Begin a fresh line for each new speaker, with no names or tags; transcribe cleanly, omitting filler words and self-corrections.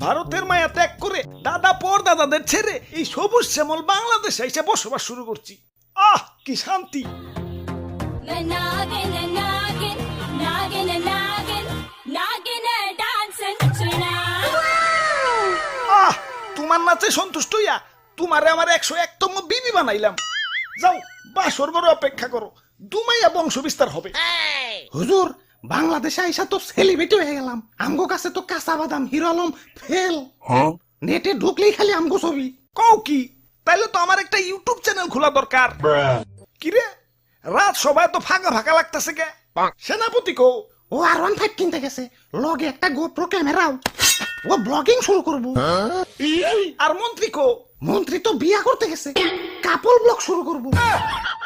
ভারতের মায়া ত্যাগ করে দাদা পর দাদাদের ছেড়ে এই সবুজ শ্যামল বাংলাদেশে এসে বসবাস শুরু করছি। আহ কি শান্তি। আহ তোমার নাচে সন্তুষ্ট হইয়া তোমারে আমার 101তম বিবি বানাইলাম। যাও বাসর বড় অপেক্ষা করো, দুমাইয়া বংশ বিস্তার হবে।
হুজুর, বাংলাদেশে আইসা তো সেলিব্রিটি হয়ে গেলাম। আমগো কাছে তো কাঁচা বাদাম হিরো আলম ফেল। নেটে ঢুকলেই খালি আমগো ছবি।
কও কি? তাইলে তো আমার একটা ইউটিউব চ্যানেল খোলা দরকার। কিরে রাত সবাই তো ফাঁকা ফাঁকা লাগতেছে কে? সেনাপতি কো?
ও R15 কিনতে গেছে, লগে একটা গোপ্রো ক্যামেরাও। ও ব্লগিং শুরু করবো।
আর মন্ত্রী কো?
মন্ত্রী তো বিয়া করতে গেছে, কাপল ব্লগ শুরু করবো।